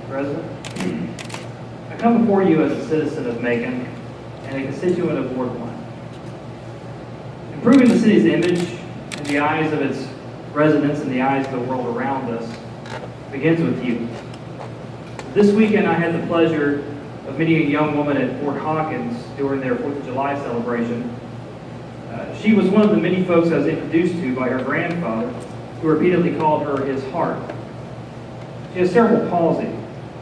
President. I come before you as a citizen of Macon and a constituent of Ward 1. Improving the city's image in the eyes of its residents and the eyes of the world around us begins with you. This weekend I had the pleasure of meeting a young woman at Fort Hawkins during their 4th of July celebration. She was one of the many folks I was introduced to by her grandfather, who repeatedly called her his heart. She has cerebral palsy,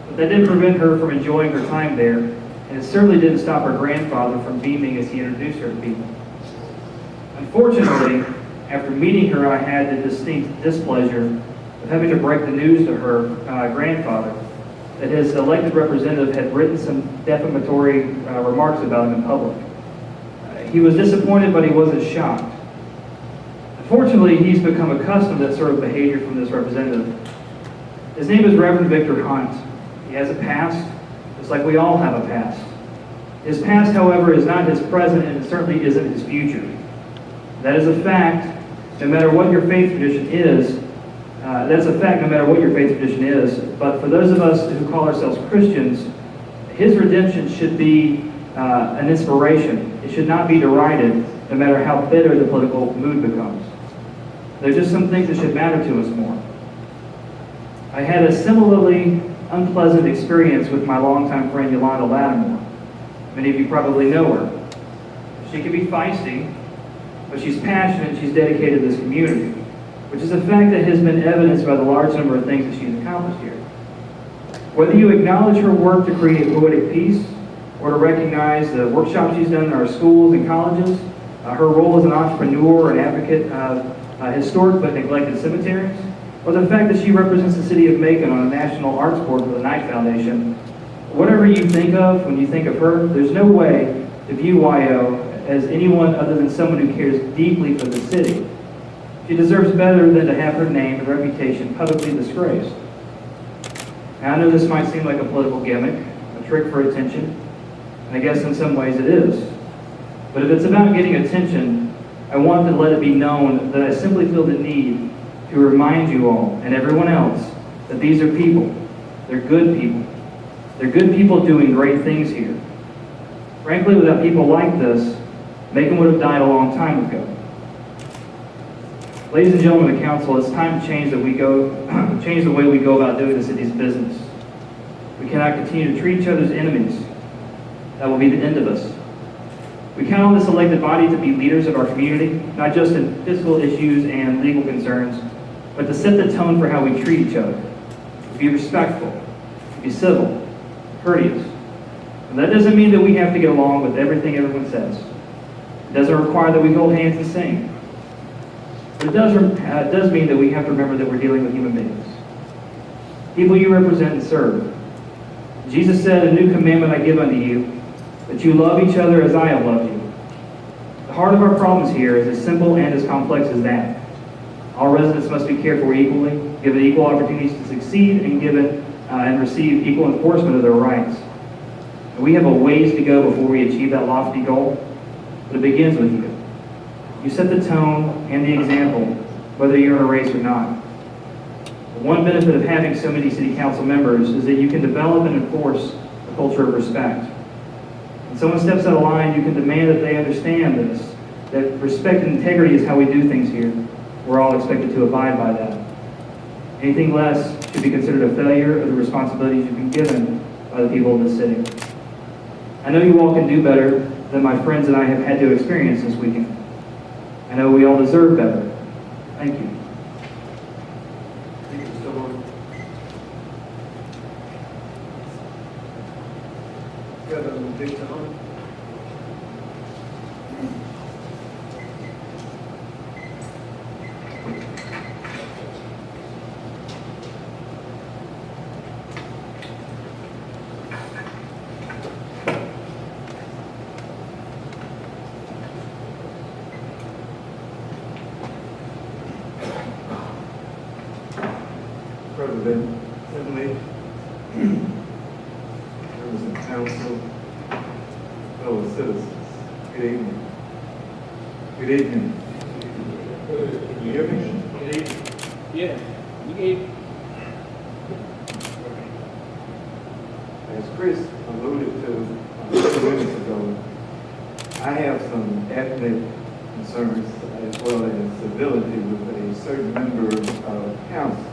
but that didn't prevent her from enjoying her time there, and it certainly didn't stop her grandfather from beaming as he introduced her to people. Unfortunately, after meeting her, I had the distinct displeasure of having to break the news to her grandfather that his elected representative had written some defamatory remarks about him in public. He was disappointed, but he wasn't shocked. Unfortunately, he's become accustomed to that sort of behavior from this representative. His name is Reverend Victor Hunt. He has a past, just like we all have a past. His past, however, is not his present, and it certainly isn't his future. That is a fact, no matter what your faith tradition is. That's a fact, no matter what your faith tradition is. But for those of us who call ourselves Christians, his redemption should be an inspiration. It should not be derided, no matter how bitter the political mood becomes. There's just some things that should matter to us more. I had a similarly unpleasant experience with my longtime friend Yolanda Lattimore. Many of you probably know her. She can be feisty, but she's passionate and she's dedicated to this community, which is a fact that has been evidenced by the large number of things that she's accomplished here. Whether you acknowledge her work to create poetic peace, or to recognize the workshops she's done in our schools and colleges, her role as an entrepreneur and advocate of historic but neglected cemeteries, or the fact that she represents the city of Macon on a National Arts Board for the Knight Foundation, whatever you think of when you think of her, there's no way to view YO as anyone other than someone who cares deeply for the city. She deserves better than to have her name and reputation publicly disgraced. Now, I know this might seem like a political gimmick, a trick for attention, and I guess in some ways it is. But if it's about getting attention, I want to let it be known that I simply feel the need to remind you all and everyone else that these are people. They're good people. They're good people doing great things here. Frankly, without people like this, Macon would have died a long time ago. Ladies and gentlemen of the council, it's time to change the way we go about doing the city's business. We cannot continue to treat each other as enemies. That will be the end of us. We count on this elected body to be leaders of our community, not just in fiscal issues and legal concerns, but to set the tone for how we treat each other. To be respectful, to be civil, courteous. And that doesn't mean that we have to get along with everything everyone says. It doesn't require that we hold hands and sing. But it does mean that we have to remember that we're dealing with human beings. People you represent and serve. Jesus said, "A new commandment I give unto you, that you love each other as I have loved you." The heart of our problems here is as simple and as complex as that. All residents must be cared for equally, given equal opportunities to succeed, and given and receive equal enforcement of their rights. And we have a ways to go before we achieve that lofty goal, but it begins with you. You set the tone and the example, whether you're in a race or not. The one benefit of having so many city council members is that you can develop and enforce a culture of respect. When someone steps out of line, you can demand that they understand this, that respect and integrity is how we do things here. We're all expected to abide by that. Anything less should be considered a failure of the responsibilities you've been given by the people of the city. I know you all can do better than my friends and I have had to experience this weekend. I know we all deserve better. Thank you. Thank you, Mr. Horne. Reverend Victor Hunt. President, Assembly, members of council, fellow citizens, good evening. Good evening. Can you hear me? Good evening. Yeah, we gave. as Chris alluded to a few minutes ago, I have some ethnic concerns as well as civility with a certain member of council.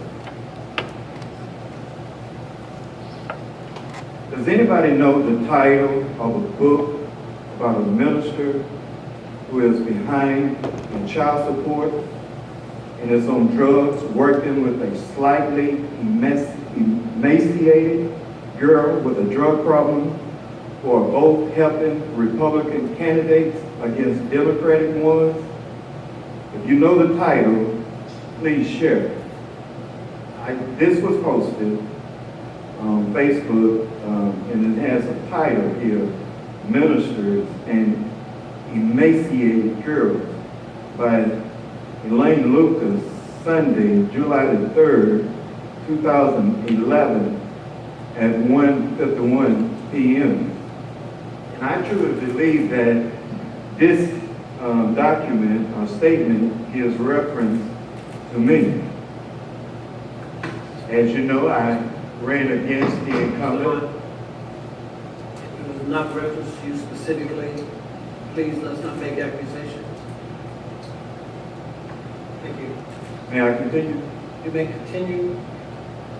Does anybody know the title of a book about a minister who is behind in child support and is on drugs, working with a slightly emaciated girl with a drug problem, who are both helping Republican candidates against Democratic ones? If you know the title, please share it. This was posted on Facebook, and it has a title here, Ministers and Emaciated Girls, by Elaine Lucas, Sunday, July the 3rd, 2011, at 1:51 p.m. And I truly believe that this document or statement gives reference to me. As you know, I ran against the incumbent. It was not referenced to you specifically. Please, let's not make accusations. Thank you. May I continue? You may continue,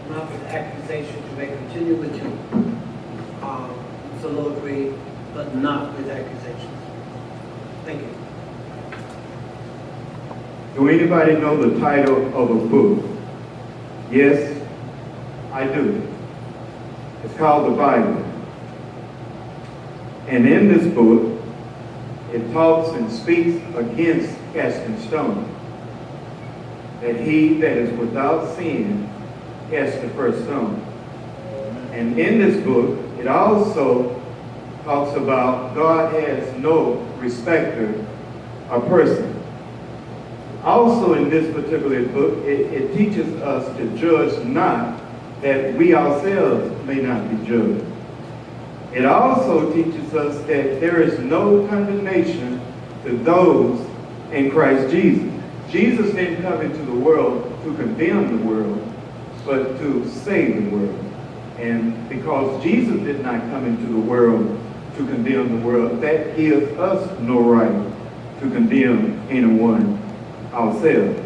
not with accusations. You may continue with your soliloquy, but not with accusations. Thank you. Do anybody know the title of a book? Yes, I do. It's called the Bible. And in this book, it talks and speaks against casting stones. That he that is without sin cast the first stone. And in this book, it also talks about God has no respecter of person. Also in this particular book, it teaches us to judge not, that we ourselves may not be judged. It also teaches us that there is no condemnation to those in Christ Jesus. Jesus didn't come into the world to condemn the world, but to save the world. And because Jesus did not come into the world to condemn the world, that gives us no right to condemn anyone ourselves.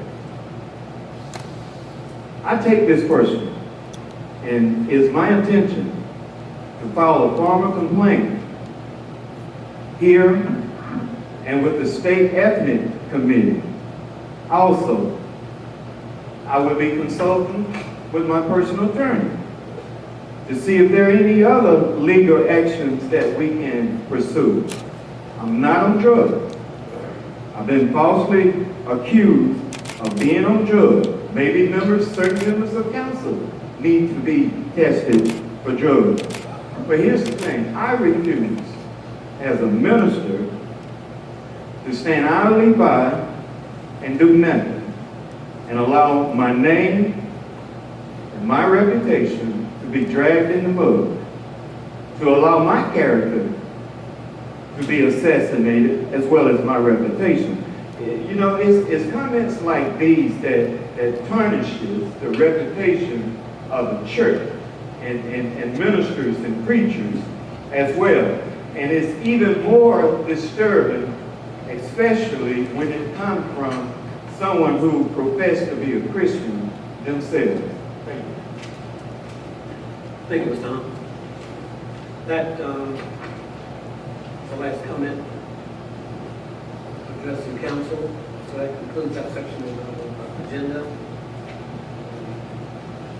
I take this personally, and it's my intention to file a formal complaint here and with the State Ethnic Committee. Also, I will be consulting with my personal attorney to see if there are any other legal actions that we can pursue. I'm not on drugs. I've been falsely accused of being on drugs. Maybe certain members of council need to be tested for drugs. But here's the thing, I refuse as a minister to stand idly by and do nothing and allow my name and my reputation to be dragged in the mud, to allow my character to be assassinated as well as my reputation. You know, it's comments like these that tarnishes the reputation of the church and ministers and preachers as well. And it's even more disturbing, especially when it comes from someone who professed to be a Christian themselves. Thank you. Thank you, Mr. Hunt. That the last comment addressing council. So that concludes that section of the agenda.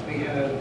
We have